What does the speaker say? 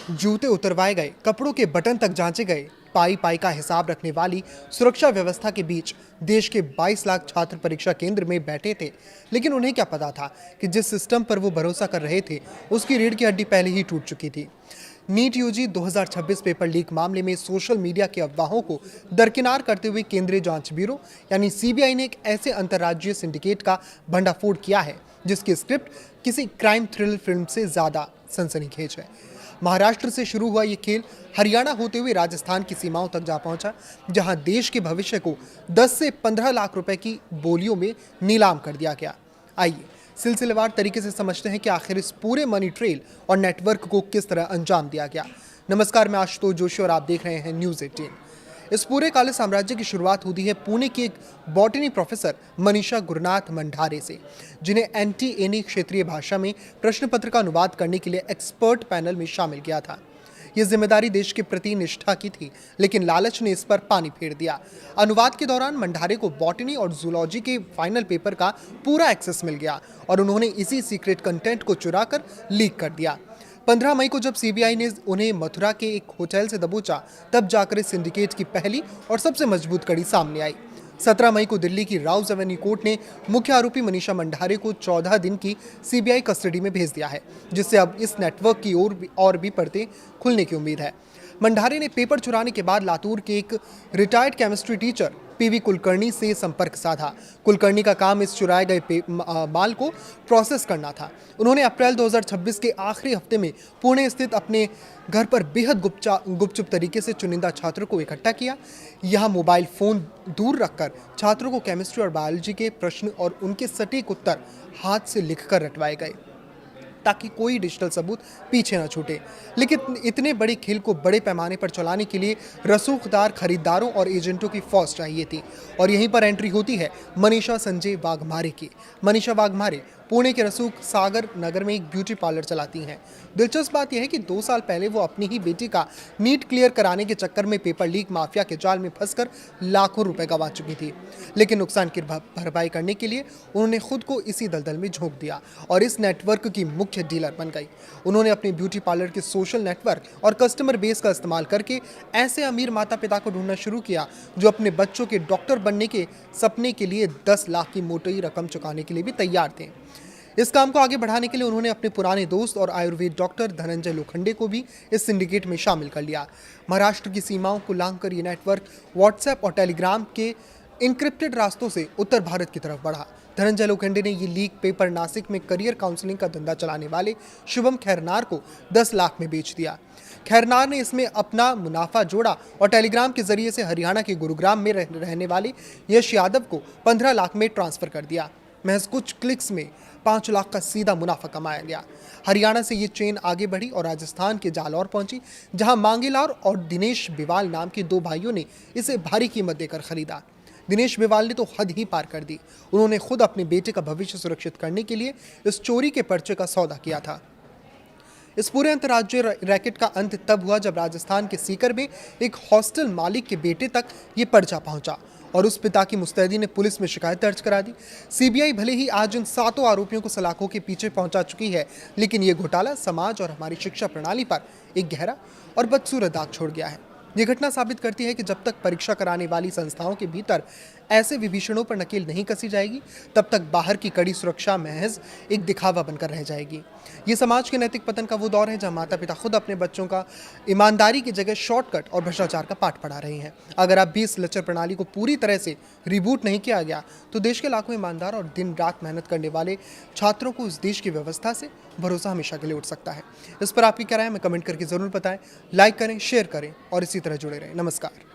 जूते उतरवाए गए, कपड़ों के बटन तक जांचे गए। पाई पाई का हिसाब रखने वाली सुरक्षा व्यवस्था के बीच देश के 22 लाख छात्र परीक्षा केंद्र में बैठे थे। लेकिन उन्हें क्या पता था कि जिस सिस्टम पर वो भरोसा कर रहे थे उसकी रीढ़ की हड्डी पहले ही टूट चुकी थी। नीट यूजी 2026 पेपर लीक मामले में सोशल मीडिया की अफवाहों को दरकिनार करते हुए केंद्रीय जांच ब्यूरो यानी सीबीआई ने एक ऐसे अंतर्राज्यीय सिंडिकेट का भंडाफोड़ किया है जिसकी स्क्रिप्ट किसी क्राइम थ्रिल फिल्म से ज्यादा सनसनीखेज है। महाराष्ट्र से शुरू हुआ ये खेल हरियाणा होते हुए राजस्थान की सीमाओं तक जा पहुंचा, जहां देश के भविष्य को 10 से 15 लाख रुपए की बोलियों में नीलाम कर दिया गया। आइए सिलसिलेवार तरीके से समझते हैं कि आखिर इस पूरे मनी ट्रेल और नेटवर्क को किस तरह अंजाम दिया गया। नमस्कार, मैं आशुतोष जोशी और आप देख रहे हैं न्यूज़ 18। इस पूरे काले साम्राज्य की शुरुआत होती है पुणे की एक बॉटनी प्रोफेसर मनीषा गुरुनाथ मंडारे से, जिन्हें एनटीएनी क्षेत्रीय भाषा में प्रश्न पत्र का अनुवाद करने के लिए एक्सपर्ट पैनल में शामिल किया था। यह जिम्मेदारी देश के प्रति निष्ठा की थी, लेकिन लालच ने इस पर पानी फेर दिया। अनुवाद के दौरान मंडारे को बॉटनी और जूलॉजी के फाइनल पेपर का पूरा एक्सेस मिल गया और उन्होंने इसी सीक्रेट कंटेंट को चुरा कर लीक कर दिया। 15 मई को जब सीबीआई ने उन्हें मथुरा के एक होटल से दबोचा, तब जाकर इस सिंडिकेट की पहली और सबसे मजबूत कड़ी सामने आई। 17 मई को दिल्ली की राउज एवेन्यू कोर्ट ने मुख्य आरोपी मनीषा मंडारे को 14 दिन की सीबीआई कस्टडी में भेज दिया है, जिससे अब इस नेटवर्क की और भी परतें खुलने की उम्मीद है। मंडारे ने पेपर चुराने के बाद लातूर के एक retired chemistry teacher PV Kulkarni से संपर्क साधा। कुलकर्णी का काम इस चुराए गए माल को प्रोसेस करना था। उन्होंने अप्रैल 2026 के आखिरी हफ्ते में पुणे स्थित अपने घर पर बेहद गुपचुप तरीके से चुनिंदा छात्रों को इकट्ठा किया। यहाँ मोबाइल फोन दूर रखकर छात्रों को केमिस्ट्री और बायोलॉजी के प्रश्न और उनके सटीक उत्तर हाथ से लिखकर रटवाए गए ताकि कोई डिजिटल सबूत पीछे न छूटे। लेकिन इतने बड़े खेल को बड़े पैमाने पर चलाने के लिए रसूखदार खरीदारों और एजेंटों की फौज चाहिए थी, और यहीं पर एंट्री होती है मनीषा संजय वाघमारे की। मनीषा वाघमारे पुणे के रसूख सागर नगर में एक ब्यूटी पार्लर चलाती हैं। दिलचस्प बात यह है कि 2 साल पहले वो अपनी ही बेटी का नीट क्लियर कराने के चक्कर में पेपर लीक माफिया के जाल में फंसकर लाखों रुपए गंवा चुकी थी। लेकिन नुकसान की भरपाई करने के लिए उन्होंने खुद को इसी दलदल में झोंक दिया और इस नेटवर्क की मुख्य डीलर बन गई। उन्होंने अपने ब्यूटी पार्लर के सोशल नेटवर्क और कस्टमर बेस का इस्तेमाल करके ऐसे अमीर माता पिता को ढूंढना शुरू किया जो अपने बच्चों के डॉक्टर बनने के सपने के लिए 10 लाख की मोटी रकम चुकाने के लिए भी तैयार थे। इस काम को आगे बढ़ाने के लिए उन्होंने अपने पुराने दोस्त और आयुर्वेद डॉक्टर धनंजय लोखंडे को भी इस सिंडिकेट में शामिल कर लिया। महाराष्ट्र की सीमाओं को लांघकर ये नेटवर्क व्हाट्सएप और टेलीग्राम के इनक्रिप्टेड रास्तों से उत्तर भारत की तरफ बढ़ा। धनंजय लोखंडे ने ये लीक पेपर नासिक में करियर काउंसलिंग का धंधा चलाने वाले शुभम खैरनार को 10 लाख में बेच दिया। खैरनार ने इसमें अपना मुनाफा जोड़ा और टेलीग्राम के जरिए से हरियाणा के गुरुग्राम में रहने वाले यश यादव को 15 लाख में ट्रांसफर कर दिया। महज कुछ क्लिक्स में 5 लाख का सीधा मुनाफा कमाया गया। हरियाणा से ये चेन आगे बढ़ी और राजस्थान के जालौर पहुंची, जहां मांगेलाल और दिनेश बिवाल नाम के 2 भाइयों ने इसे भारी कीमत देकर खरीदा। दिनेश बिवाल ने तो हद ही पार कर दी। उन्होंने खुद अपने बेटे का भविष्य सुरक्षित करने के लिए इस चोरी के पर्चे का सौदा किया था। इस पूरे अंतर्राज्यीय रैकेट का अंत तब हुआ जब राजस्थान के सीकर में एक हॉस्टल मालिक के बेटे तक ये पर्चा पहुंचा और उस पिता की मुस्तैदी ने पुलिस में शिकायत दर्ज करा दी। सीबीआई भले ही आज इन 7 आरोपियों को सलाखों के पीछे पहुंचा चुकी है, लेकिन ये घोटाला समाज और हमारी शिक्षा प्रणाली पर एक गहरा और बदसूरत दाग छोड़ गया है। ये घटना साबित करती है कि जब तक परीक्षा कराने वाली संस्थाओं के भीतर ऐसे विभीषणों पर नकेल नहीं कसी जाएगी, तब तक बाहर की कड़ी सुरक्षा महज एक दिखावा बनकर रह जाएगी। ये समाज के नैतिक पतन का वो दौर है जहां माता पिता खुद अपने बच्चों का ईमानदारी की जगह शॉर्टकट और भ्रष्टाचार का पाठ पढ़ा रहे हैं। अगर अब भी इस लचर प्रणाली को पूरी तरह से रिबूट नहीं किया गया, तो देश के लाखों ईमानदार और दिन रात मेहनत करने वाले छात्रों को इस देश की व्यवस्था से भरोसा हमेशा के लिए उठ सकता है। इस पर आपकी क्या राय है, हमें कमेंट करके जरूर बताएं। लाइक करें, शेयर करें और इसी तरह जुड़े रहें। नमस्कार।